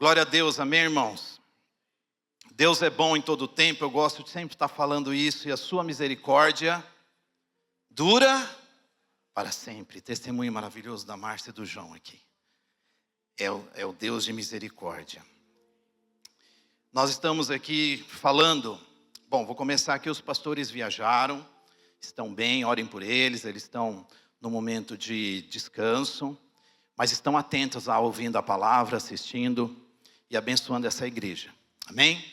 Glória a Deus, amém, irmãos? Deus é bom em todo tempo, eu gosto de sempre estar falando isso, e a sua misericórdia dura para sempre. Testemunho maravilhoso da Márcia e do João aqui. É o Deus de misericórdia. Nós estamos aqui falando, vou começar aqui, os pastores viajaram, estão bem, orem por eles estão no momento de descanso, mas estão atentos a ouvindo a palavra, assistindo e abençoando essa igreja. Amém?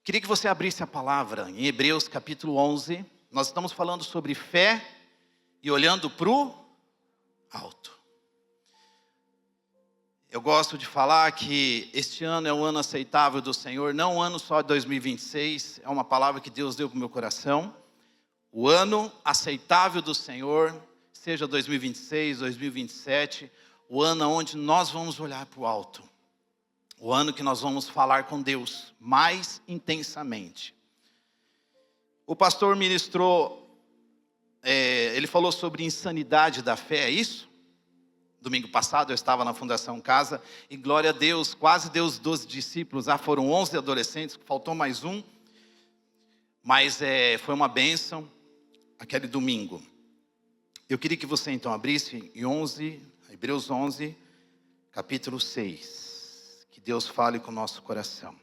Queria que você abrisse a palavra em Hebreus capítulo 11. Nós estamos falando sobre fé e olhando para o alto. Eu gosto de falar que este ano é o ano aceitável do Senhor, não um ano só de 2026, é uma palavra que Deus deu para o meu coração. O ano aceitável do Senhor, seja 2026, 2027, o ano onde nós vamos olhar para o alto. O ano que nós vamos falar com Deus mais intensamente. O pastor ministrou, ele falou sobre insanidade da fé, é isso? Domingo passado eu estava na Fundação Casa e glória a Deus, quase deu os 12 discípulos, foram 11 adolescentes, faltou mais um. Mas foi uma bênção aquele domingo. Eu queria que você então abrisse em Hebreus 11, capítulo 6. Que Deus fale com o nosso coração.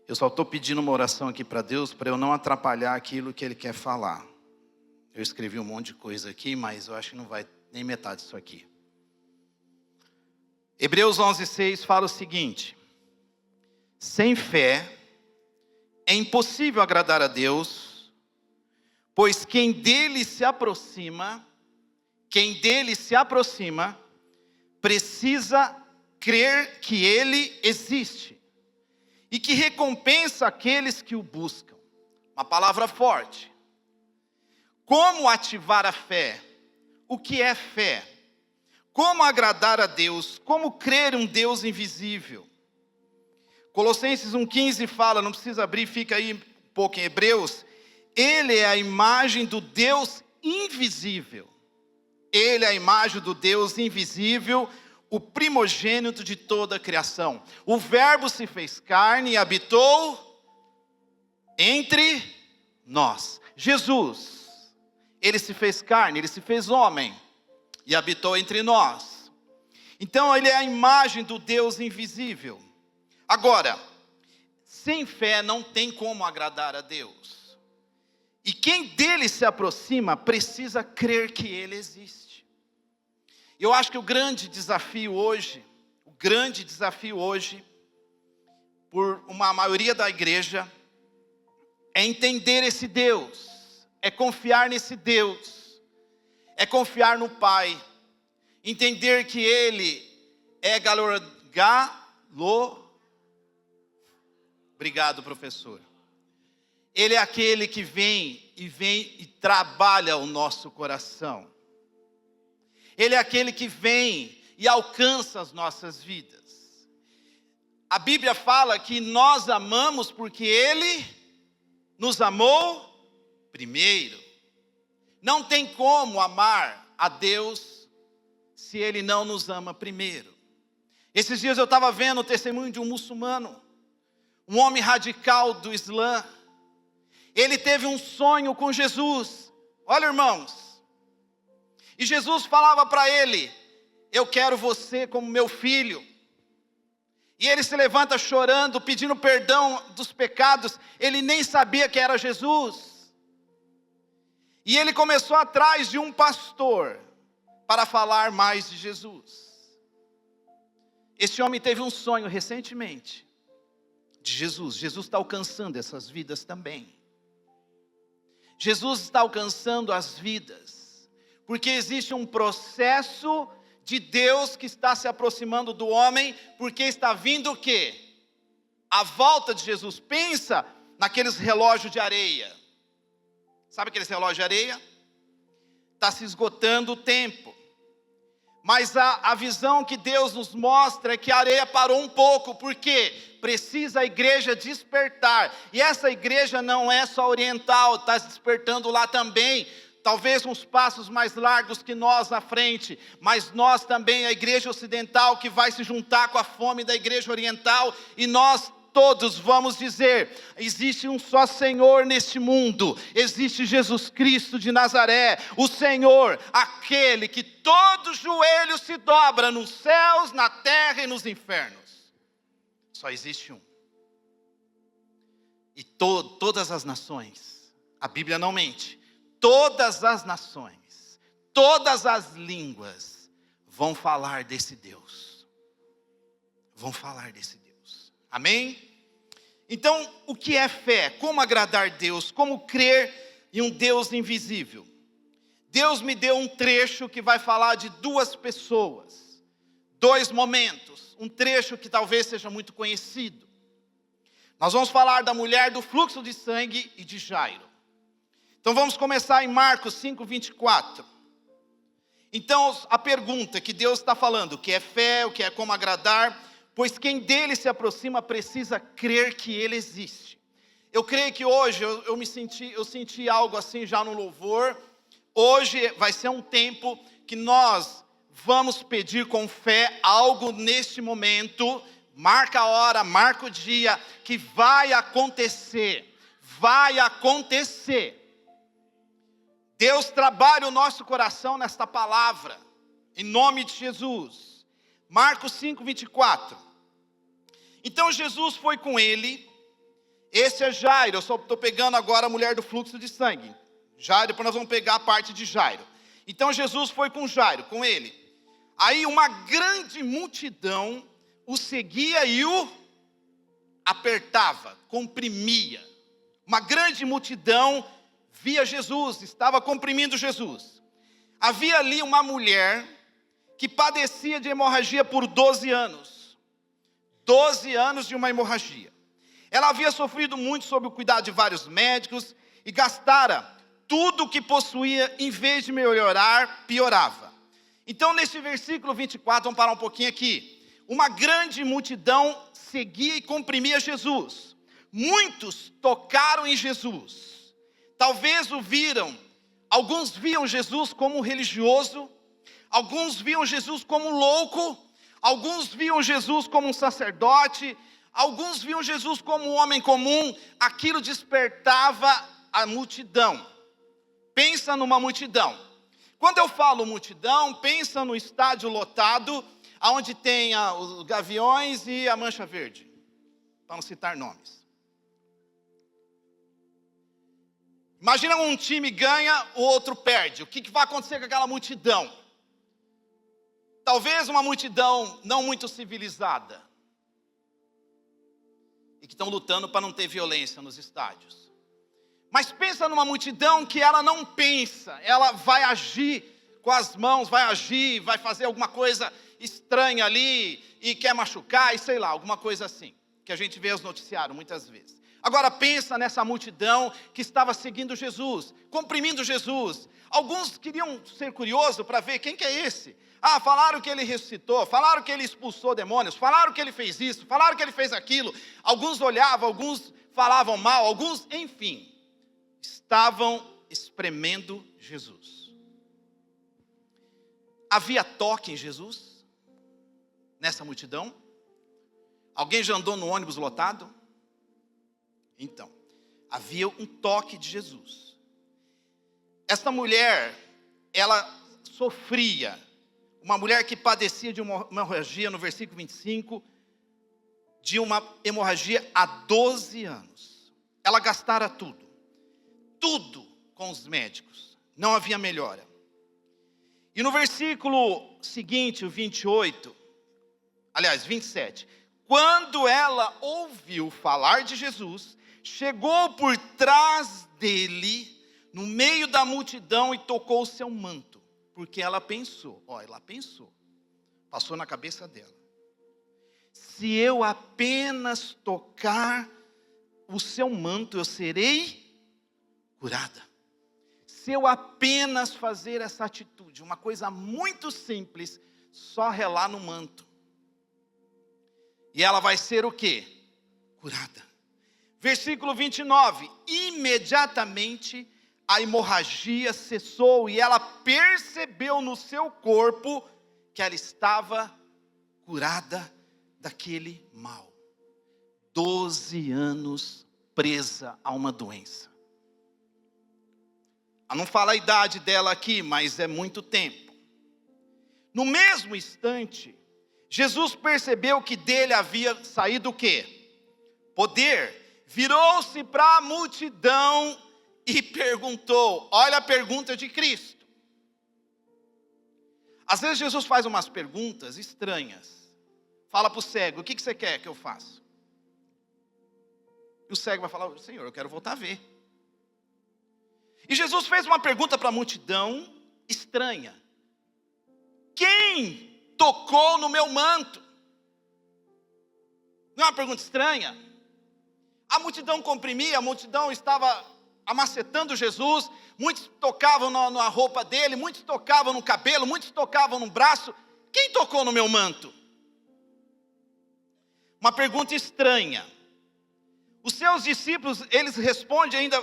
Eu só estou pedindo uma oração aqui para Deus, para eu não atrapalhar aquilo que Ele quer falar. Eu escrevi um monte de coisa aqui, mas eu acho que não vai nem metade disso aqui. Hebreus 11, 6 fala o seguinte: sem fé é impossível agradar a Deus, pois quem dele se aproxima, precisa crer que ele existe e que recompensa aqueles que o buscam. Uma palavra forte. Como ativar a fé? O que é fé? Como agradar a Deus? Como crer em um Deus invisível? Colossenses 1,15 fala, não precisa abrir, fica aí um pouco em Hebreus. Ele é a imagem do Deus invisível. Ele é a imagem do Deus invisível, o primogênito de toda a criação. O Verbo se fez carne e habitou entre nós. Jesus. Ele se fez carne, ele se fez homem e habitou entre nós. Então ele é a imagem do Deus invisível. Agora, sem fé não tem como agradar a Deus. E quem dele se aproxima precisa crer que ele existe. Eu acho que o grande desafio hoje, por uma maioria da igreja, é entender esse Deus. É confiar nesse Deus, é confiar no Pai, entender que Ele é Obrigado, professor. Ele é aquele que vem e trabalha o nosso coração. Ele é aquele que vem e alcança as nossas vidas. A Bíblia fala que nós amamos porque Ele nos amou primeiro. Não tem como amar a Deus se Ele não nos ama primeiro. Esses dias eu estava vendo o testemunho de um muçulmano, um homem radical do Islã. Ele teve um sonho com Jesus. Olha, irmãos. E Jesus falava para ele: eu quero você como meu filho. E ele se levanta chorando, pedindo perdão dos pecados. Ele nem sabia que era Jesus. E ele começou atrás de um pastor para falar mais de Jesus. Esse homem teve um sonho recentemente de Jesus. Jesus está alcançando essas vidas também. Jesus está alcançando as vidas, porque existe um processo de Deus que está se aproximando do homem, porque está vindo o quê? A volta de Jesus. Pensa naqueles relógios de areia. Sabe aqueles relógios de areia? Está se esgotando o tempo. Mas a visão que Deus nos mostra é que a areia parou um pouco. Por quê? Precisa a igreja despertar. E essa igreja não é só oriental, está despertando lá também. talvez uns passos mais largos que nós à frente, mas nós também, a igreja ocidental, que vai se juntar com a fome da igreja oriental, e nós todos vamos dizer: existe um só Senhor neste mundo, existe Jesus Cristo de Nazaré, o Senhor, aquele que todo joelho se dobra nos céus, na terra e nos infernos. Só existe um. E todas as nações, a Bíblia não mente, todas as nações, todas as línguas vão falar desse Deus. Vão falar desse Deus. Amém? Então, o que é fé? Como agradar Deus? Como crer em um Deus invisível? Deus me deu um trecho que vai falar de duas pessoas, dois momentos, um trecho que talvez seja muito conhecido. Nós vamos falar da mulher do fluxo de sangue e de Jairo. Então vamos começar em Marcos 5, 24. Então a pergunta que Deus está falando, o que é fé, o que é como agradar, pois quem dele se aproxima precisa crer que ele existe. Eu creio que hoje eu senti algo assim já no louvor. Hoje vai ser um tempo que nós vamos pedir com fé algo neste momento. Marca a hora, marca o dia, que vai acontecer. Vai acontecer. Deus trabalha o nosso coração nesta palavra, em nome de Jesus. Marcos 5, 24. Então Jesus foi com ele. Esse é Jairo, eu só estou pegando agora a mulher do fluxo de sangue. Jairo, depois nós vamos pegar a parte de Jairo. Então Jesus foi com Jairo, com ele. Aí uma grande multidão o seguia e o apertava, comprimia. Uma grande multidão via Jesus, estava comprimindo Jesus. Havia ali uma mulher que padecia de hemorragia por 12 anos. 12 anos de uma hemorragia. Ela havia sofrido muito sob o cuidado de vários médicos e gastara tudo o que possuía, em vez de melhorar, piorava. Então nesse versículo 24, vamos parar um pouquinho aqui. Uma grande multidão seguia e comprimia Jesus. Muitos tocaram em Jesus. Talvez o viram. Alguns viam Jesus como religioso. Alguns viam Jesus como louco. Alguns viam Jesus como um sacerdote. Alguns viam Jesus como um homem comum. Aquilo despertava a multidão. Pensa numa multidão. Quando eu falo multidão, pensa no estádio lotado, onde tem os Gaviões e a Mancha Verde, para não citar nomes. Imagina um time ganha, o outro perde. O que vai acontecer com aquela multidão? Talvez uma multidão não muito civilizada, e que estão lutando para não ter violência nos estádios. Mas pensa numa multidão que ela não pensa, ela vai agir com as mãos, vai agir, vai fazer alguma coisa estranha ali, e quer machucar, e sei lá, alguma coisa assim, que a gente vê os noticiários muitas vezes. Agora pensa nessa multidão que estava seguindo Jesus, comprimindo Jesus. Alguns queriam ser curiosos para ver quem que é esse. Falaram que ele ressuscitou, falaram que ele expulsou demônios, falaram que ele fez isso, falaram que ele fez aquilo. Alguns olhavam, alguns falavam mal, alguns, enfim, estavam espremendo Jesus. Havia toque em Jesus? Nessa multidão? Alguém já andou no ônibus lotado? Então, havia um toque de Jesus. Esta mulher, ela sofria, uma mulher que padecia de uma hemorragia, no versículo 25, de uma hemorragia há 12 anos. Ela gastara tudo com os médicos, não havia melhora. E no versículo seguinte, o 27, quando ela ouviu falar de Jesus, chegou por trás dele, no meio da multidão, e tocou o seu manto, porque ela pensou, passou na cabeça dela: se eu apenas tocar o seu manto, eu serei curada. Se eu apenas fazer essa atitude, uma coisa muito simples, só relar no manto, e ela vai ser o quê? Curada. Versículo 29, imediatamente a hemorragia cessou e ela percebeu no seu corpo que ela estava curada daquele mal. 12 anos presa a uma doença. Não fala a idade dela aqui, mas é muito tempo. No mesmo instante, Jesus percebeu que dele havia saído o quê? Poder. Virou-se para a multidão e perguntou. Olha a pergunta de Cristo. Às vezes Jesus faz umas perguntas estranhas. Fala para o cego, o que você quer que eu faça? E o cego vai falar, Senhor, eu quero voltar a ver. E Jesus fez uma pergunta para a multidão estranha. Quem tocou no meu manto? Não é uma pergunta estranha? A multidão comprimia, a multidão estava amacetando Jesus. Muitos tocavam na roupa dele, muitos tocavam no cabelo, muitos tocavam no braço. Quem tocou no meu manto? Uma pergunta estranha. Os seus discípulos, eles respondem ainda,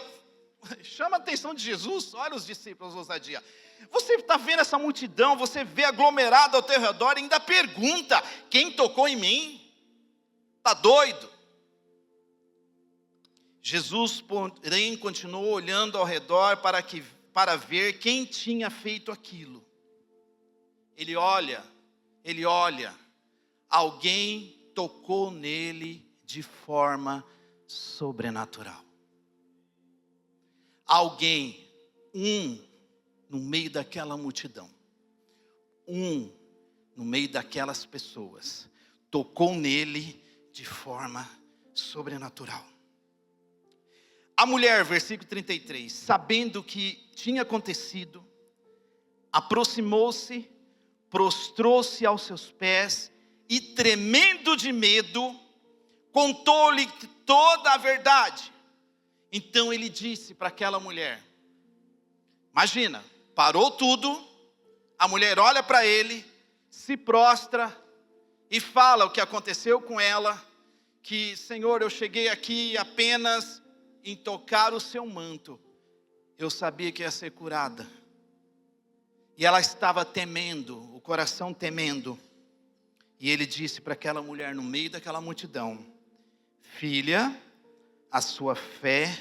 chama a atenção de Jesus, olha os discípulos, ousadia. Você está vendo essa multidão, você vê aglomerado ao teu redor e ainda pergunta, quem tocou em mim? Está doido? Jesus, porém, continuou olhando ao redor para ver quem tinha feito aquilo. Ele olha, alguém tocou nele de forma sobrenatural. Alguém, no meio daquela multidão, no meio daquelas pessoas, tocou nele de forma sobrenatural. A mulher, versículo 33, sabendo o que tinha acontecido, aproximou-se, prostrou-se aos seus pés e, tremendo de medo, contou-lhe toda a verdade. Então ele disse para aquela mulher, imagina, parou tudo, a mulher olha para ele, se prostra e fala o que aconteceu com ela, que, Senhor, eu cheguei aqui apenas em tocar o seu manto, eu sabia que ia ser curada. E ela estava temendo, o coração temendo. E ele disse para aquela mulher no meio daquela multidão, filha, a sua fé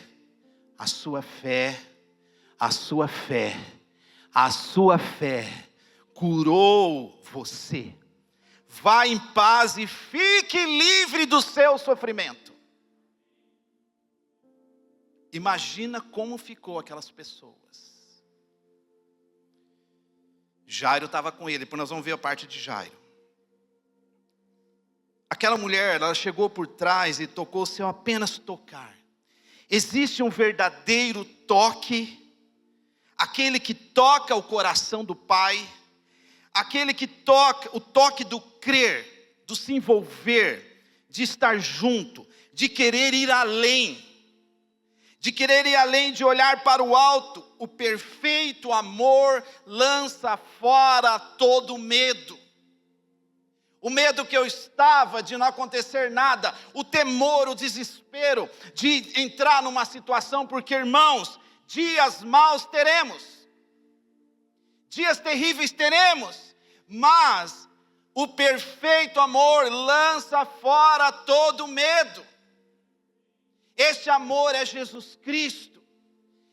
curou você. Vá em paz e fique livre do seu sofrimento. Imagina como ficou aquelas pessoas. Jairo estava com ele, depois nós vamos ver a parte de Jairo. Aquela mulher, ela chegou por trás e tocou, se eu apenas tocar. Existe um verdadeiro toque, aquele que toca o coração do Pai, aquele que toca, o toque do crer, do se envolver, de estar junto, de querer ir além. De querer ir além, de olhar para o alto. O perfeito amor lança fora todo medo. O medo que eu estava de não acontecer nada, o temor, o desespero de entrar numa situação, porque, irmãos, dias maus teremos, dias terríveis teremos, mas o perfeito amor lança fora todo medo. Este amor é Jesus Cristo.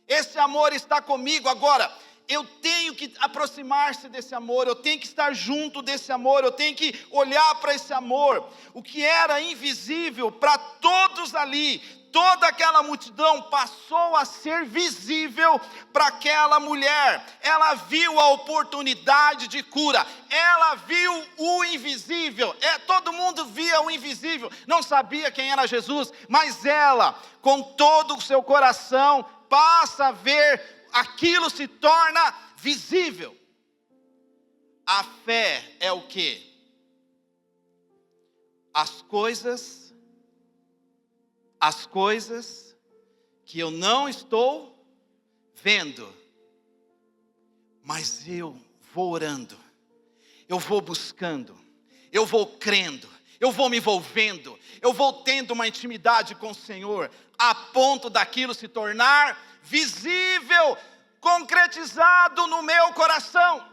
Esse amor está comigo. Agora, eu tenho que aproximar-se desse amor. Eu tenho que estar junto desse amor. Eu tenho que olhar para esse amor. O que era invisível para todos ali, toda aquela multidão, passou a ser visível para aquela mulher. Ela viu a oportunidade de cura. Ela viu o invisível. Todo mundo via o invisível. Não sabia quem era Jesus, mas ela, com todo o seu coração, passa a ver, aquilo se torna visível. A fé é o quê? As coisas que eu não estou vendo, mas eu vou orando, eu vou buscando, eu vou crendo, eu vou me envolvendo, eu vou tendo uma intimidade com o Senhor, a ponto daquilo se tornar visível, concretizado no meu coração.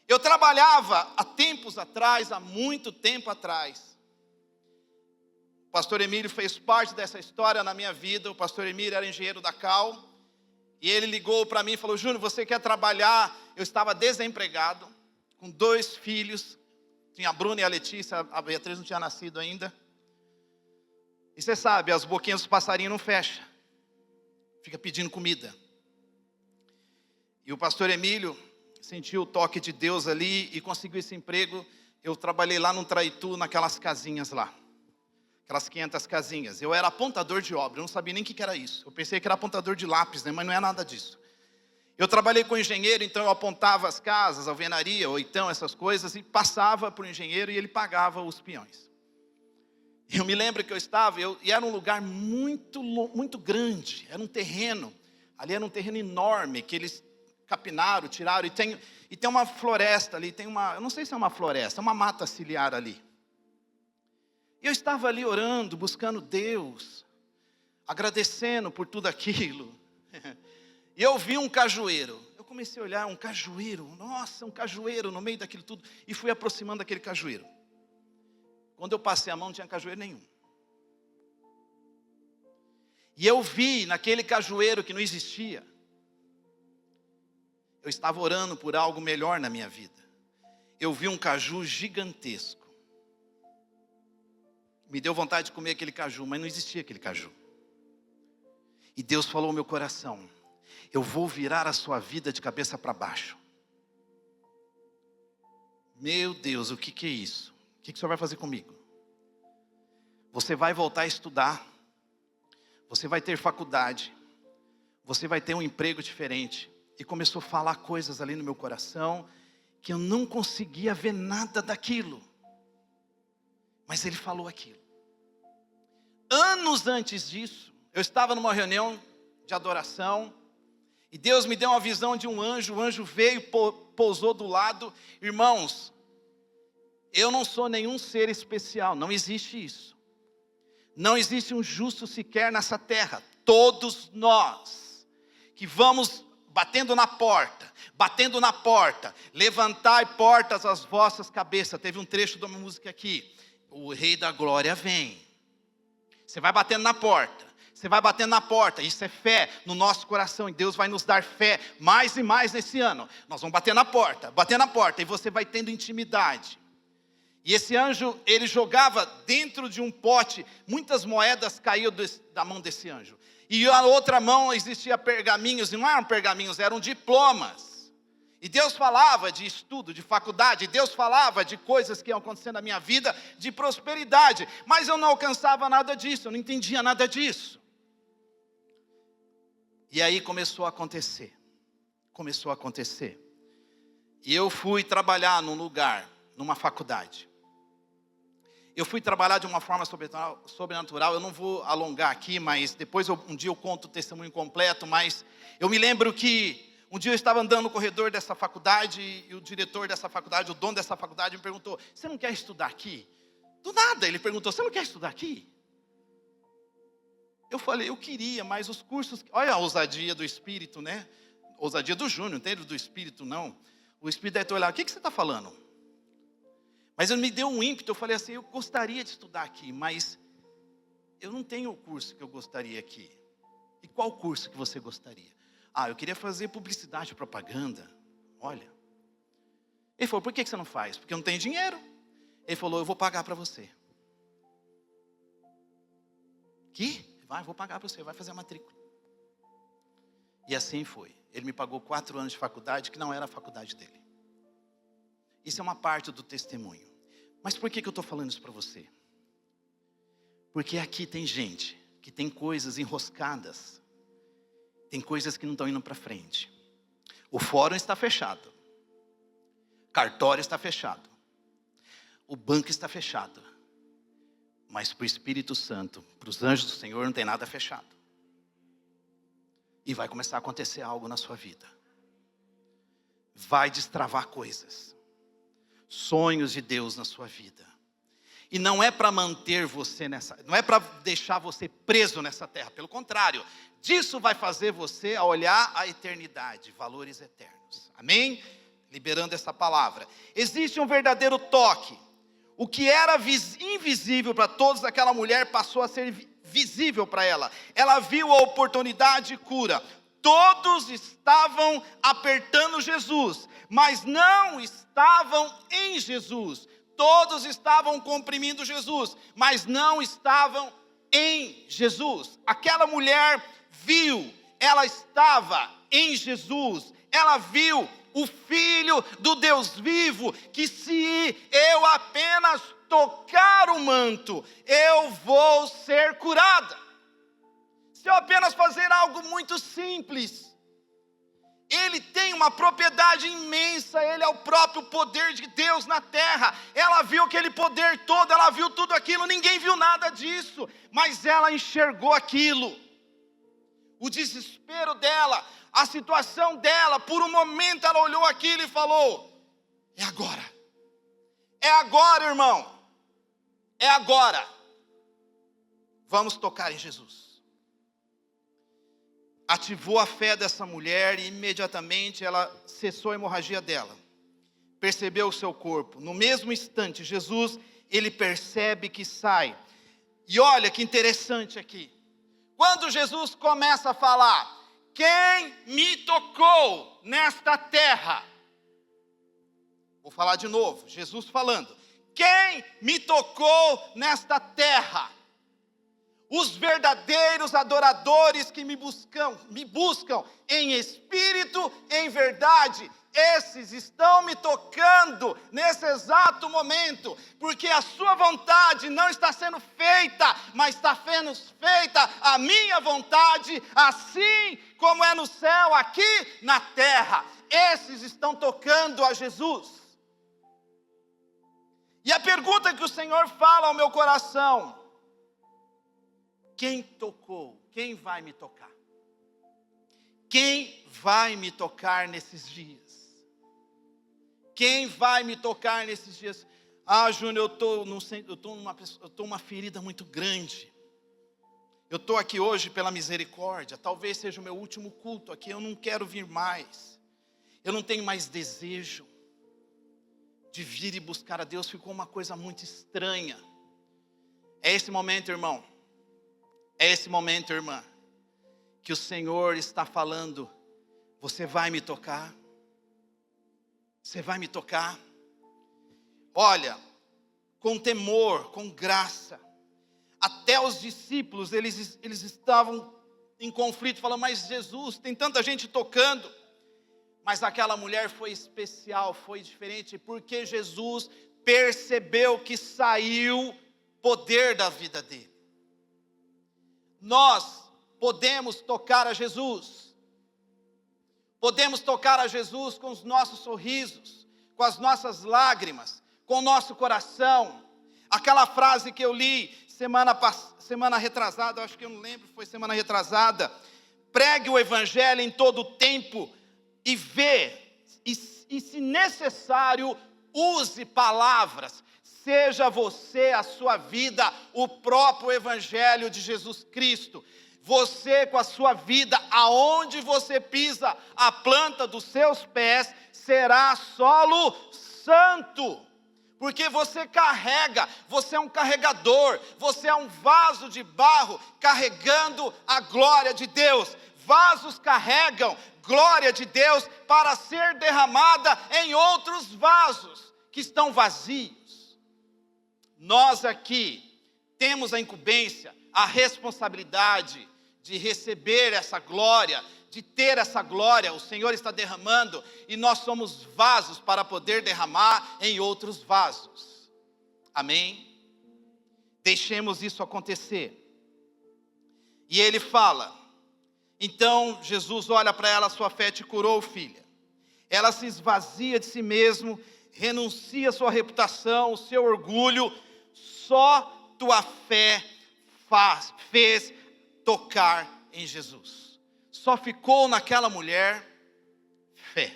Eu trabalhava há tempos atrás, há muito tempo atrás. O pastor Emílio fez parte dessa história na minha vida. O pastor Emílio era engenheiro da Cal. E ele ligou para mim e falou: Júnior, você quer trabalhar? Eu estava desempregado, com 2 filhos. Tinha a Bruna e a Letícia, a Beatriz não tinha nascido ainda. E você sabe, as boquinhas dos passarinhos não fecham. Fica pedindo comida. E o pastor Emílio sentiu o toque de Deus ali e conseguiu esse emprego. Eu trabalhei lá no Traitu, naquelas casinhas lá. Aquelas 500 casinhas. Eu era apontador de obra, eu não sabia nem o que era isso. Eu pensei que era apontador de lápis, né? Mas não é nada disso. Eu trabalhei com engenheiro, então eu apontava as casas, alvenaria, ou então essas coisas, e passava para o engenheiro e ele pagava os peões. Eu me lembro que eu estava, e era um lugar muito grande, era um terreno. Ali era um terreno enorme, que eles capinaram, tiraram, e tem uma floresta ali, eu não sei se é uma floresta, é uma mata ciliar ali. Eu estava ali orando, buscando Deus, agradecendo por tudo aquilo. E eu vi um cajueiro. Eu comecei a olhar, um cajueiro, nossa, um cajueiro no meio daquilo tudo. E fui aproximando daquele cajueiro. Quando eu passei a mão, não tinha cajueiro nenhum. E eu vi naquele cajueiro que não existia. Eu estava orando por algo melhor na minha vida. Eu vi um caju gigantesco. Me deu vontade de comer aquele caju, mas não existia aquele caju. E Deus falou ao meu coração: eu vou virar a sua vida de cabeça para baixo. Meu Deus, o que é isso? O que o Senhor vai fazer comigo? Você vai voltar a estudar. Você vai ter faculdade. Você vai ter um emprego diferente. E começou a falar coisas ali no meu coração, que eu não conseguia ver nada daquilo. Mas ele falou aquilo. Anos antes disso, eu estava numa reunião de adoração, e Deus me deu uma visão de um anjo. O anjo veio e pousou do lado. Irmãos, eu não sou nenhum ser especial, não existe isso. Não existe um justo sequer nessa terra. Todos nós que vamos batendo na porta, levantai portas as vossas cabeças. Teve um trecho de uma música aqui: o Rei da Glória vem. Você vai batendo na porta, isso é fé no nosso coração, e Deus vai nos dar fé mais e mais nesse ano. Nós vamos bater na porta, e você vai tendo intimidade. E esse anjo, ele jogava dentro de um pote, muitas moedas caíam da mão desse anjo. E a outra mão existia pergaminhos, e não eram pergaminhos, eram diplomas. E Deus falava de estudo, de faculdade. Deus falava de coisas que iam acontecer na minha vida, de prosperidade. Mas eu não alcançava nada disso, eu não entendia nada disso. E aí começou a acontecer. E eu fui trabalhar num lugar, numa faculdade. Eu fui trabalhar de uma forma sobrenatural. Eu não vou alongar aqui, mas depois um dia eu conto o testemunho completo. Mas eu me lembro que um dia eu estava andando no corredor dessa faculdade, e o diretor dessa faculdade, o dono dessa faculdade, me perguntou: você não quer estudar aqui? Do nada ele perguntou: você não quer estudar aqui? Eu falei: eu queria, mas os cursos... Olha a ousadia do Espírito, né? Ousadia do Júnior, não tem do Espírito não. O Espírito deve ter olhado: o que você está falando? Mas ele me deu um ímpeto. Eu falei assim: eu gostaria de estudar aqui, mas eu não tenho o curso que eu gostaria aqui. E qual curso que você gostaria? Eu queria fazer publicidade e propaganda. Olha. Ele falou: por que você não faz? Porque eu não tenho dinheiro. Ele falou: eu vou pagar para você. Que? Vou pagar para você, vai fazer a matrícula. E assim foi. Ele me pagou 4 anos de faculdade, que não era a faculdade dele. Isso é uma parte do testemunho. Mas por que eu estou falando isso para você? Porque aqui tem gente que tem coisas enroscadas. Tem coisas que não estão indo para frente. O fórum está fechado. Cartório está fechado. O banco está fechado. Mas para o Espírito Santo, para os anjos do Senhor, não tem nada fechado. E vai começar a acontecer algo na sua vida. Vai destravar coisas. Sonhos de Deus na sua vida. E não é para manter você não é para deixar você preso nessa terra. Pelo contrário, disso vai fazer você a olhar a eternidade, valores eternos. Amém? Liberando essa palavra. Existe um verdadeiro toque. O que era invisível para todos, aquela mulher passou a ser visível para ela. Ela viu a oportunidade de cura. Todos estavam apertando Jesus, mas não estavam em Jesus. Todos estavam comprimindo Jesus, mas não estavam em Jesus. Aquela mulher viu, ela estava em Jesus. Ela viu o Filho do Deus vivo, que se eu apenas tocar o manto, eu vou ser curada. Se eu apenas fazer algo muito simples, Ele tem uma propriedade imensa, Ele é o próprio poder de Deus na terra. Ela viu aquele poder todo, ela viu tudo aquilo, ninguém viu nada disso, mas ela enxergou aquilo. O desespero dela, a situação dela, por um momento ela olhou aquilo e falou: é agora, irmão, é agora, vamos tocar em Jesus. Ativou a fé dessa mulher e imediatamente ela cessou a hemorragia dela. Percebeu o seu corpo. No mesmo instante, Jesus, ele percebe que sai. E olha que interessante aqui. Quando Jesus começa a falar: quem me tocou nesta terra? Vou falar de novo, Jesus falando: quem me tocou nesta terra? Os verdadeiros adoradores que me buscam em espírito, em verdade, esses estão me tocando nesse exato momento, porque a sua vontade não está sendo feita, mas está sendo feita a minha vontade, assim como é no céu, aqui na terra. Esses estão tocando a Jesus. E a pergunta que o Senhor fala ao meu coração: quem tocou? Quem vai me tocar? Quem vai me tocar nesses dias? Quem vai me tocar nesses dias? Ah, Júnior, eu estou numa ferida muito grande. Eu estou aqui hoje pela misericórdia. Talvez seja o meu último culto aqui. Eu não quero vir mais. Eu não tenho mais desejo de vir e buscar a Deus. Ficou uma coisa muito estranha. É esse momento, irmão. É esse momento, irmã, que o Senhor está falando: você vai me tocar? Você vai me tocar? Olha, com temor, com graça. Até os discípulos, eles estavam em conflito, falando: mas Jesus, tem tanta gente tocando. Mas aquela mulher foi especial, foi diferente, porque Jesus percebeu que saiu poder da vida dele. Nós podemos tocar a Jesus. Podemos tocar a Jesus com os nossos sorrisos, com as nossas lágrimas, com o nosso coração. Aquela frase que eu li semana retrasada, acho que eu não lembro, foi semana retrasada: pregue o evangelho em todo o tempo e se necessário, use palavras. Seja você, a sua vida, o próprio evangelho de Jesus Cristo. Você com a sua vida, aonde você pisa, a planta dos seus pés será solo santo. Porque você carrega, você é um carregador, você é um vaso de barro carregando a glória de Deus. Vasos carregam glória de Deus para ser derramada em outros vasos que estão vazios. Nós aqui temos a incumbência, a responsabilidade de receber essa glória, de ter essa glória. O Senhor está derramando e nós somos vasos para poder derramar em outros vasos. Amém? Deixemos isso acontecer. E ele fala: então Jesus olha para ela: sua fé te curou, filha. Ela se esvazia de si mesmo, renuncia a sua reputação, o seu orgulho. Só tua fé fez tocar em Jesus. Só ficou naquela mulher fé.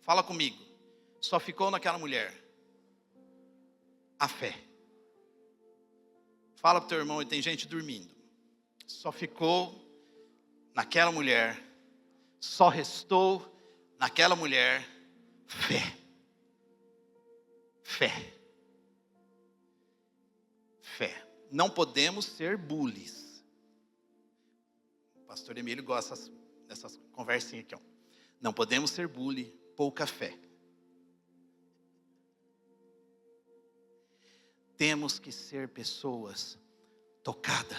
Fala comigo. Só ficou naquela mulher a fé. Fala pro teu irmão, e tem gente dormindo. Só ficou naquela mulher, só restou naquela mulher fé. Fé. Fé. Não podemos ser bullies. O pastor Emílio gosta dessas conversinhas aqui. Ó. Não podemos ser bully, pouca fé. Temos que ser pessoas tocadas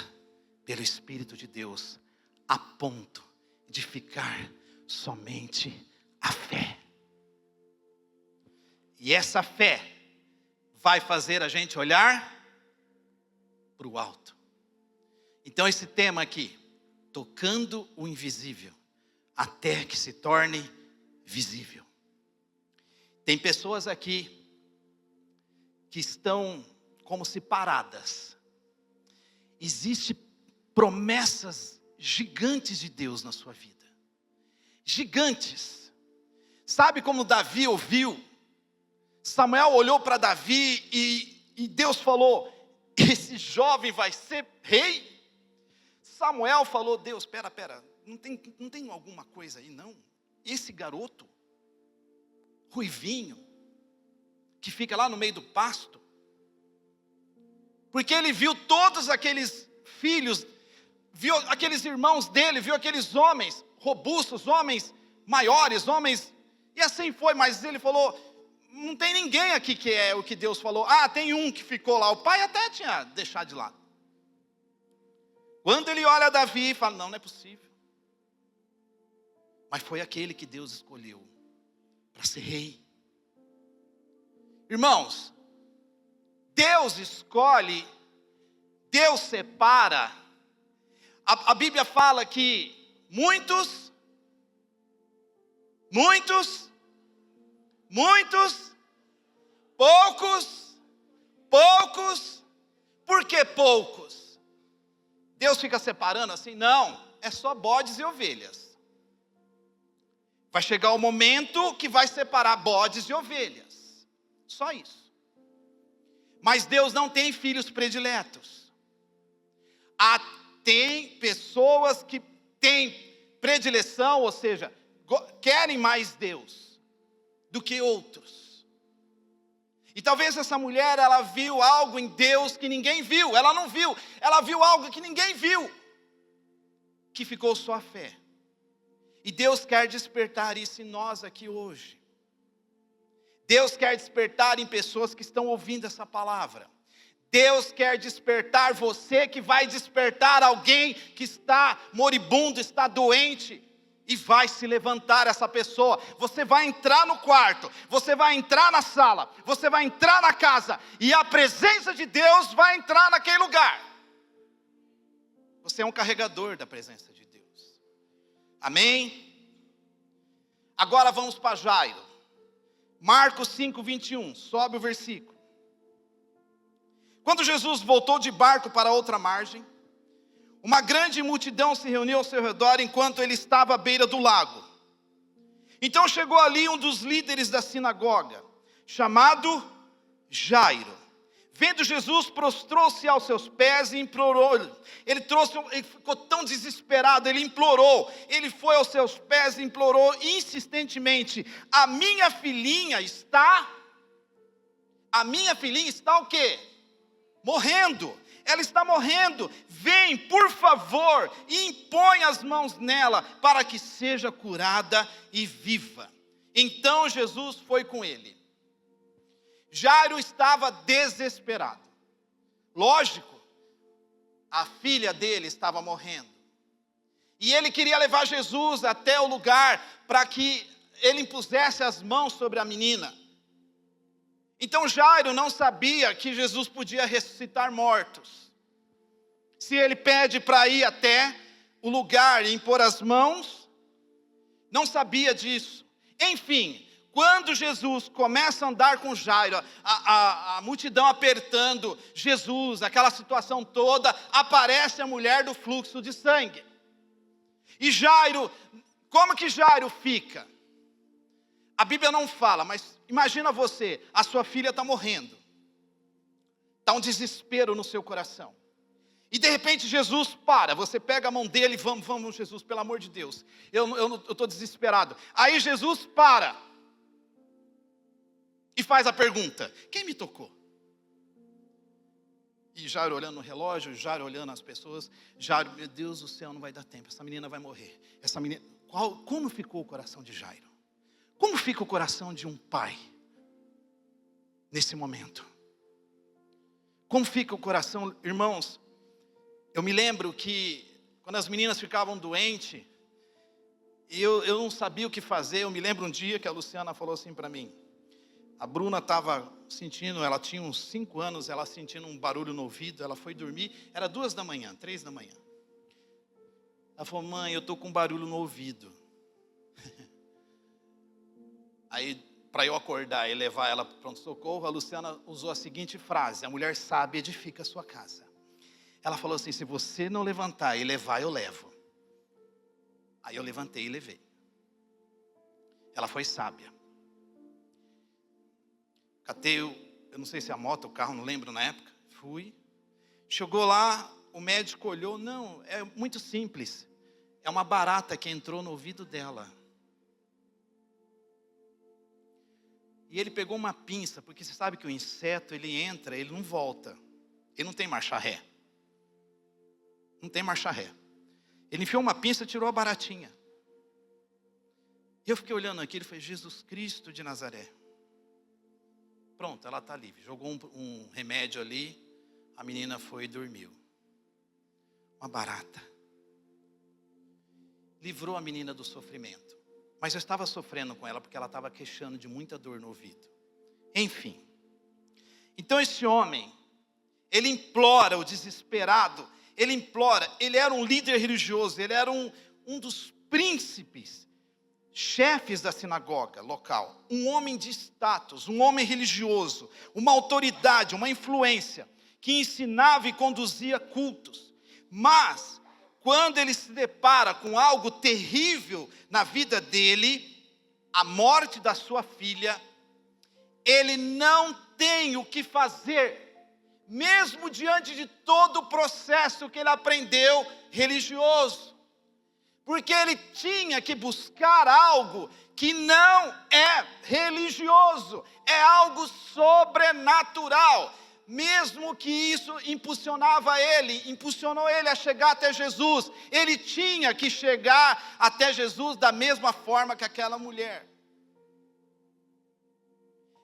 pelo Espírito de Deus, a ponto de ficar somente a fé. E essa fé vai fazer a gente olhar para o alto. Então esse tema aqui, tocando o invisível, até que se torne visível. Tem pessoas aqui que estão como se paradas. Existem promessas gigantes de Deus na sua vida. Gigantes. Sabe como Davi ouviu? Samuel olhou para Davi e Deus falou, esse jovem vai ser rei? Samuel falou, Deus, pera, não tem alguma coisa aí não? Esse garoto, ruivinho, que fica lá no meio do pasto, porque ele viu todos aqueles filhos, viu aqueles irmãos dele, viu aqueles homens robustos, homens maiores, homens, e assim foi, mas ele falou, não tem ninguém aqui que é o que Deus falou. Ah, tem um que ficou lá, o pai até tinha deixado de lado. Quando ele olha Davi, fala, não é possível. Mas foi aquele que Deus escolheu para ser rei. Irmãos, Deus escolhe, Deus separa. A Bíblia fala que muitos, poucos, por que poucos? Deus fica separando assim? Não, é só bodes e ovelhas. Vai chegar o momento que vai separar bodes e ovelhas, só isso. Mas Deus não tem filhos prediletos. Tem pessoas que têm predileção, ou seja, querem mais Deus do que outros. E talvez essa mulher, ela viu algo em Deus que ninguém viu. Ela não viu, ela viu algo que ninguém viu, que ficou só a fé. E Deus quer despertar isso em nós aqui hoje. Deus quer despertar em pessoas que estão ouvindo essa palavra. Deus quer despertar você, que vai despertar alguém que está moribundo, está doente, e vai se levantar essa pessoa. Você vai entrar no quarto, você vai entrar na sala, você vai entrar na casa, e a presença de Deus vai entrar naquele lugar. Você é um carregador da presença de Deus. Amém? Agora vamos para Jairo. Marcos 5:21, sobe o versículo. Quando Jesus voltou de barco para outra margem, uma grande multidão se reuniu ao seu redor enquanto ele estava à beira do lago. Então chegou ali um dos líderes da sinagoga, chamado Jairo. Vendo Jesus, prostrou-se aos seus pés e implorou. Ele ficou tão desesperado, ele implorou. Ele foi aos seus pés e implorou insistentemente: a minha filhinha está o quê? Morrendo. Ela está morrendo. Vem, por favor, e impõe as mãos nela, para que seja curada e viva. Então Jesus foi com ele. Jairo estava desesperado. Lógico, a filha dele estava morrendo. E ele queria levar Jesus até o lugar para que ele impusesse as mãos sobre a menina. Então Jairo não sabia que Jesus podia ressuscitar mortos. Se ele pede para ir até o lugar e impor as mãos, não sabia disso. Enfim, quando Jesus começa a andar com Jairo, a multidão apertando Jesus, aquela situação toda, aparece a mulher do fluxo de sangue. E Jairo, como que Jairo fica? A Bíblia não fala, mas imagina você, a sua filha está morrendo. Está um desespero no seu coração. E de repente Jesus para, você pega a mão dele, vamos Jesus, pelo amor de Deus, eu estou desesperado. Aí Jesus para e faz a pergunta: quem me tocou? E Jairo olhando no relógio, Jairo olhando as pessoas, Jairo, meu Deus do céu, não vai dar tempo, essa menina vai morrer. Essa menina, como ficou o coração de Jairo? Como fica o coração de um pai nesse momento? Como fica o coração, irmãos? Eu me lembro que quando as meninas ficavam doentes, eu não sabia o que fazer. Eu me lembro um dia que a Luciana falou assim para mim. A Bruna estava sentindo, ela tinha uns 5 anos, ela sentindo um barulho no ouvido, ela foi dormir, era 2 da manhã, 3 da manhã. Ela falou: mãe, eu estou com um barulho no ouvido. Aí, para eu acordar e levar ela para o pronto-socorro, a Luciana usou a seguinte frase: a mulher sábia edifica a sua casa. Ela falou assim: se você não levantar e levar, eu levo. Aí eu levantei e levei. Ela foi sábia. Catei, eu não sei se é a moto, o carro, não lembro na época. Fui. Chegou lá, o médico olhou. Não, é muito simples. É uma barata que entrou no ouvido dela. E ele pegou uma pinça, porque você sabe que o inseto, ele entra, ele não volta. Ele não tem marcha ré. Não tem marcha ré. Ele enfiou uma pinça e tirou a baratinha. E eu fiquei olhando aquilo e falei: Jesus Cristo de Nazaré. Pronto, ela está livre. Jogou um remédio ali, a menina foi e dormiu. Uma barata. Livrou a menina do sofrimento. Mas eu estava sofrendo com ela porque ela estava queixando de muita dor no ouvido. Enfim. Então esse homem, ele implora, o desesperado, ele implora. Ele era um líder religioso, ele era um dos príncipes, chefes da sinagoga local, um homem de status, um homem religioso, uma autoridade, uma influência, que ensinava e conduzia cultos. Mas, quando ele se depara com algo terrível na vida dele, a morte da sua filha, ele não tem o que fazer, mesmo diante de todo o processo que ele aprendeu religioso. Porque ele tinha que buscar algo que não é religioso, é algo sobrenatural. Mesmo que isso impulsionou ele a chegar até Jesus. Ele tinha que chegar até Jesus da mesma forma que aquela mulher.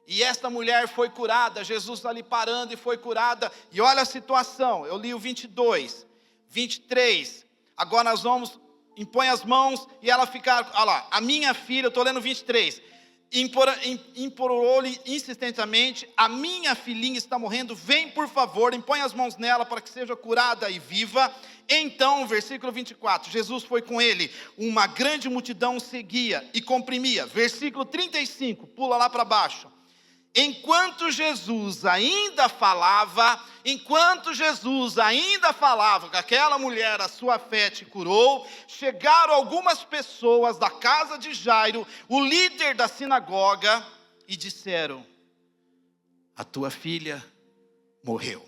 E esta mulher foi curada, Jesus está ali parando e foi curada. E olha a situação, eu li o 22, 23, agora nós vamos... Impõe as mãos e ela fica, olha lá, a minha filha, eu estou lendo 23, implorou-lhe insistentemente: a minha filhinha está morrendo, vem por favor, impõe as mãos nela para que seja curada e viva. Então, versículo 24, Jesus foi com ele, uma grande multidão seguia e comprimia. Versículo 35, pula lá para baixo. Enquanto Jesus ainda falava com aquela mulher, a sua fé te curou, chegaram algumas pessoas da casa de Jairo, o líder da sinagoga, e disseram: a tua filha morreu,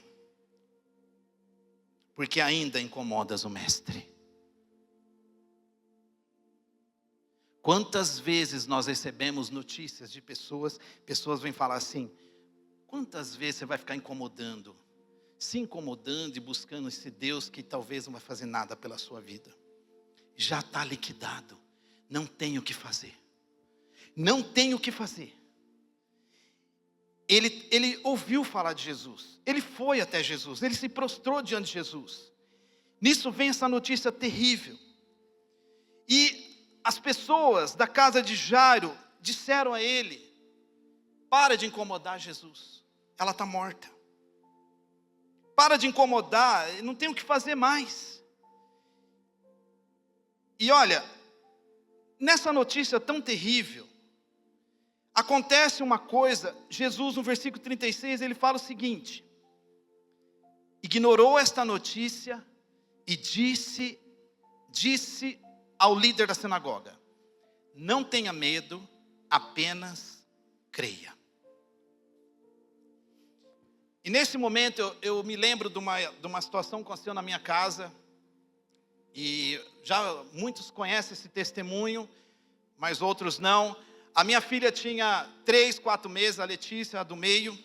porque ainda incomodas o mestre. Quantas vezes nós recebemos notícias de pessoas vêm falar assim: quantas vezes você vai ficar se incomodando e buscando esse Deus que talvez não vai fazer nada pela sua vida? Já está liquidado, não tem o que fazer. Não tem o que fazer. Ele ouviu falar de Jesus, ele foi até Jesus, ele se prostrou diante de Jesus. Nisso vem essa notícia terrível. E as pessoas da casa de Jairo disseram a ele: para de incomodar Jesus, ela está morta. Para de incomodar, não tem o que fazer mais. E olha, nessa notícia tão terrível, acontece uma coisa. Jesus, no versículo 36, ele fala o seguinte: ignorou esta notícia e disse ao líder da sinagoga: não tenha medo, apenas creia. E nesse momento eu me lembro de uma situação que aconteceu na minha casa. E já muitos conhecem esse testemunho, mas outros não. A minha filha tinha 3, 4 meses, a Letícia, a do meio.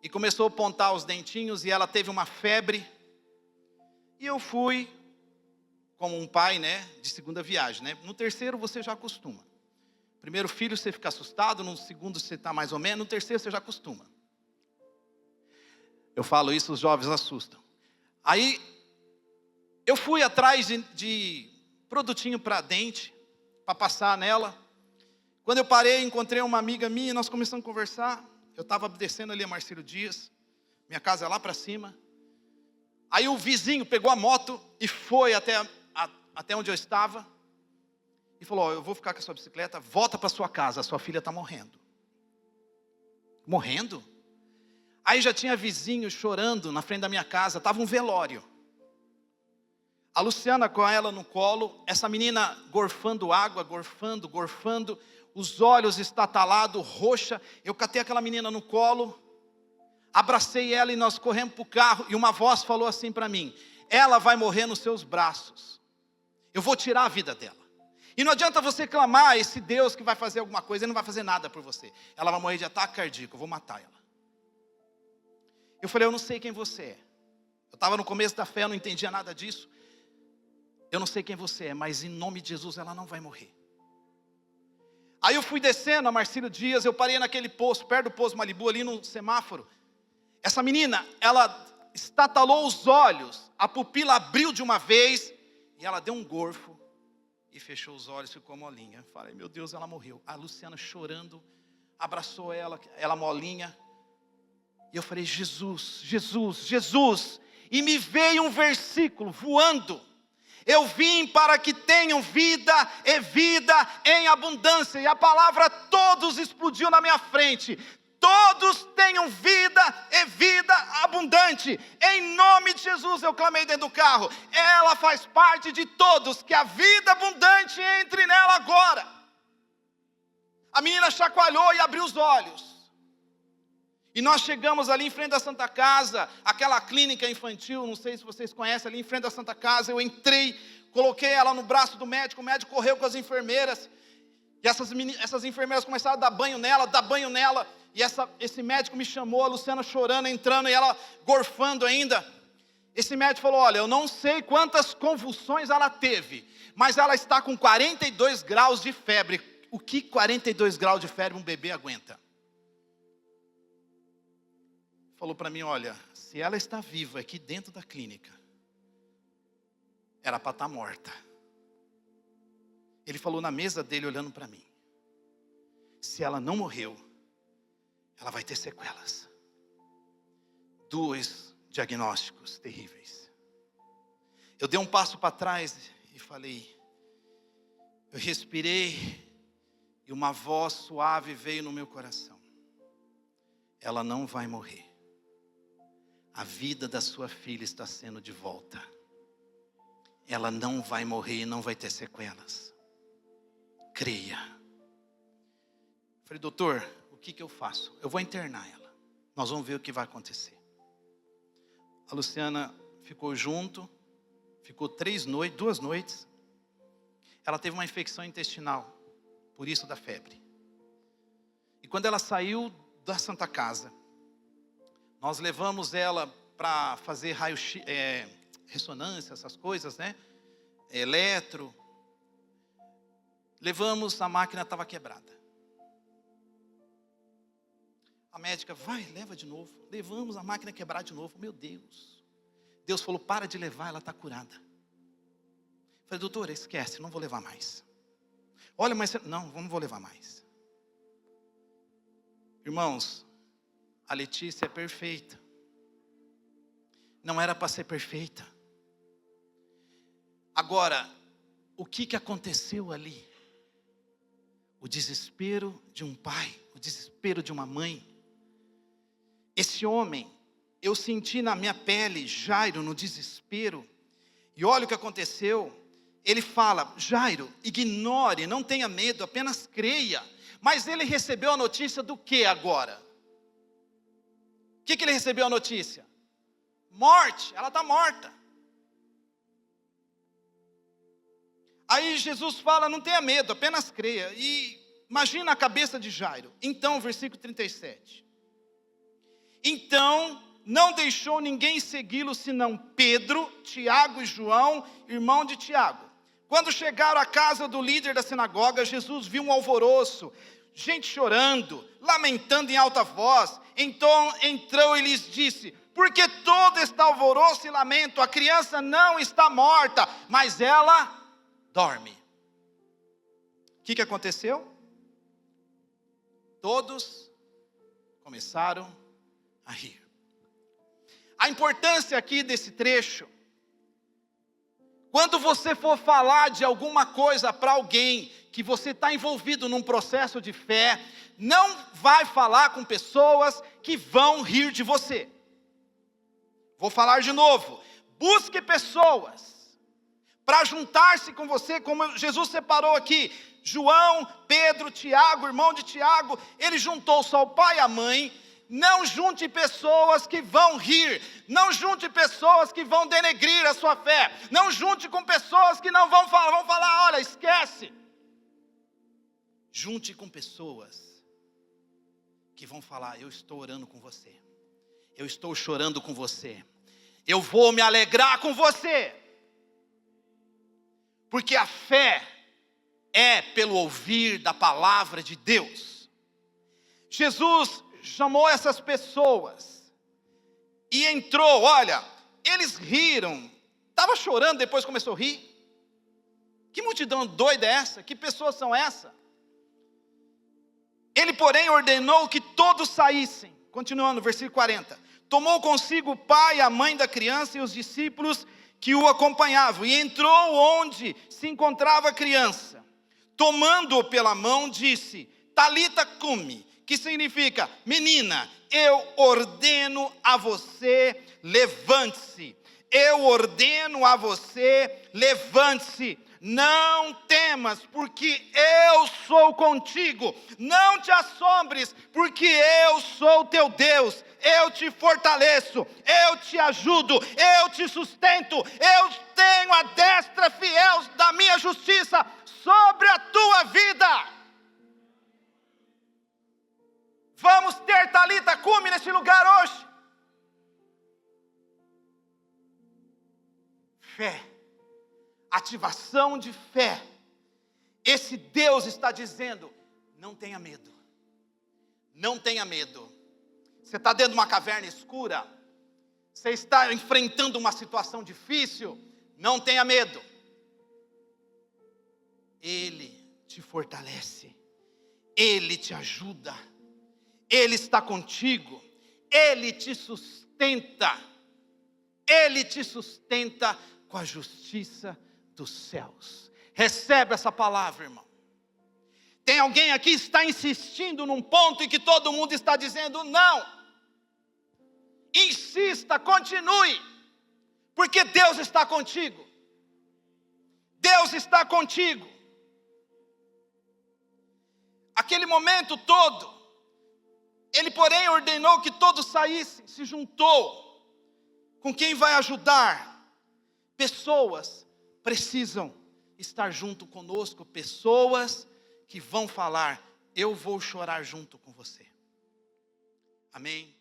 E começou a apontar os dentinhos e ela teve uma febre. E eu fui, como um pai, né, de segunda viagem, né? No terceiro você já acostuma. Primeiro filho você fica assustado, no segundo você está mais ou menos, no terceiro você já acostuma. Eu falo isso, os jovens assustam. Aí, eu fui atrás de produtinho para dente, para passar nela. Quando eu parei, encontrei uma amiga minha, nós começamos a conversar. Eu estava descendo ali a Marcelo Dias, minha casa é lá para cima. Aí o vizinho pegou a moto e foi até onde eu estava. E falou, eu vou ficar com a sua bicicleta, volta para sua casa, a sua filha está morrendo. Morrendo? Aí já tinha vizinho chorando na frente da minha casa, estava um velório. A Luciana com ela no colo, essa menina gorfando água, gorfando, os olhos estatalados, roxa. Eu catei aquela menina no colo, abracei ela e nós corremos para o carro. E uma voz falou assim para mim, ela vai morrer nos seus braços. Eu vou tirar a vida dela. E não adianta você clamar a esse Deus que vai fazer alguma coisa, Ele não vai fazer nada por você. Ela vai morrer de ataque cardíaco, eu vou matar ela. Eu falei, eu não sei quem você é. Eu estava no começo da fé, eu não entendia nada disso. Eu não sei quem você é, mas em nome de Jesus ela não vai morrer. Aí eu fui descendo a Marcelo Dias, eu parei naquele posto, perto do posto Malibu, ali no semáforo. Essa menina, ela estatalou os olhos, a pupila abriu de uma vez, e ela deu um gorfo, e fechou os olhos, ficou molinha. Eu falei, meu Deus, ela morreu. A Luciana chorando, abraçou ela molinha. E eu falei, Jesus, Jesus, Jesus. E me veio um versículo voando. Eu vim para que tenham vida e vida em abundância. E a palavra todos explodiu na minha frente. Todos tenham vida e vida abundante. Em nome de Jesus eu clamei dentro do carro. Ela faz parte de todos. Que a vida abundante entre nela agora. A menina chacoalhou e abriu os olhos. E nós chegamos ali em frente da Santa Casa, aquela clínica infantil, não sei se vocês conhecem, ali em frente da Santa Casa. Eu entrei, coloquei ela no braço do médico, o médico correu com as enfermeiras. E essas enfermeiras começaram a dar banho nela. E esse médico me chamou, a Luciana chorando, entrando e ela gorfando ainda. Esse médico falou, olha, eu não sei quantas convulsões ela teve, mas ela está com 42 graus de febre. O que 42 graus de febre um bebê aguenta? Falou para mim, olha, se ela está viva aqui dentro da clínica, era para estar morta. Ele falou na mesa dele, olhando para mim, se ela não morreu, ela vai ter sequelas. 2 diagnósticos terríveis. Eu dei um passo para trás e falei, eu respirei, e uma voz suave veio no meu coração. Ela não vai morrer. A vida da sua filha está sendo de volta. Ela não vai morrer e não vai ter sequelas. Creia. Falei, doutor, o que eu faço? Eu vou internar ela. Nós vamos ver o que vai acontecer. A Luciana ficou junto, ficou 2 noites. Ela teve uma infecção intestinal, por isso da febre. E quando ela saiu da Santa Casa, nós levamos ela para fazer raio-x, ressonância, essas coisas, né? Eletro. Levamos, a máquina estava quebrada. A médica, vai, leva de novo. Levamos a máquina quebrada de novo. Meu Deus. Deus falou, para de levar, ela está curada. Falei, doutora, esquece, não vou levar mais. Olha, mas não vou levar mais. Irmãos, a Letícia é perfeita. Não era para ser perfeita. Agora, o que aconteceu ali? O desespero de um pai, o desespero de uma mãe. Esse homem, eu senti na minha pele, Jairo, no desespero. E olha o que aconteceu. Ele fala, Jairo, ignore, não tenha medo, apenas creia. Mas ele recebeu a notícia do que agora? O que ele recebeu a notícia? Morte, ela está morta. Aí Jesus fala, não tenha medo, apenas creia. E imagina a cabeça de Jairo. Então, versículo 37. Então, não deixou ninguém segui-lo, senão Pedro, Tiago e João, irmão de Tiago. Quando chegaram à casa do líder da sinagoga, Jesus viu um alvoroço, gente chorando, lamentando em alta voz. Então entrou e lhes disse, por que todo este alvoroço e lamento? A criança não está morta, mas ela dorme. O que aconteceu? Todos começaram a rir. A importância aqui desse trecho, quando você for falar de alguma coisa para alguém, que você está envolvido num processo de fé, não vai falar com pessoas que vão rir de você. Vou falar de novo, busque pessoas para juntar-se com você, como Jesus separou aqui, João, Pedro, Tiago, irmão de Tiago, ele juntou só o pai e a mãe. Não junte pessoas que vão rir, não junte pessoas que vão denegrir a sua fé, não junte com pessoas que não vão falar, olha, esquece. Junte com pessoas que vão falar, eu estou orando com você, eu estou chorando com você, eu vou me alegrar com você, porque a fé é pelo ouvir da palavra de Deus. Jesus chamou essas pessoas e entrou, olha, eles riram, estava chorando, depois começou a rir. Que multidão doida é essa? Que pessoas são essas? Ele, porém, ordenou que todos saíssem. Continuando, versículo 40. Tomou consigo o pai, a mãe da criança e os discípulos que o acompanhavam, e entrou onde se encontrava a criança. Tomando-o pela mão, disse, Talita cumi, que significa, menina, eu ordeno a você, levante-se. Eu ordeno a você, levante-se. Não temas, porque eu sou contigo. Não te assombres, porque eu sou teu Deus. Eu te fortaleço, eu te ajudo, eu te sustento. Eu tenho a destra fiel da minha justiça sobre a tua vida. Vamos ter Talita cumi nesse lugar hoje. Fé. Ativação de fé. Esse Deus está dizendo, não tenha medo. Não tenha medo. Você está dentro de uma caverna escura. Você está enfrentando uma situação difícil. Não tenha medo. Ele te fortalece. Ele te ajuda. Ele está contigo. Ele te sustenta. Ele te sustenta com a justiça dos céus. Recebe essa palavra, irmão. Tem alguém aqui que está insistindo num ponto em que todo mundo está dizendo não. Insista, continue, porque Deus está contigo. Deus está contigo. Aquele momento todo, ele porém ordenou que todos saíssem, se juntou com quem vai ajudar. Pessoas precisam estar junto conosco, pessoas que vão falar, eu vou chorar junto com você. Amém?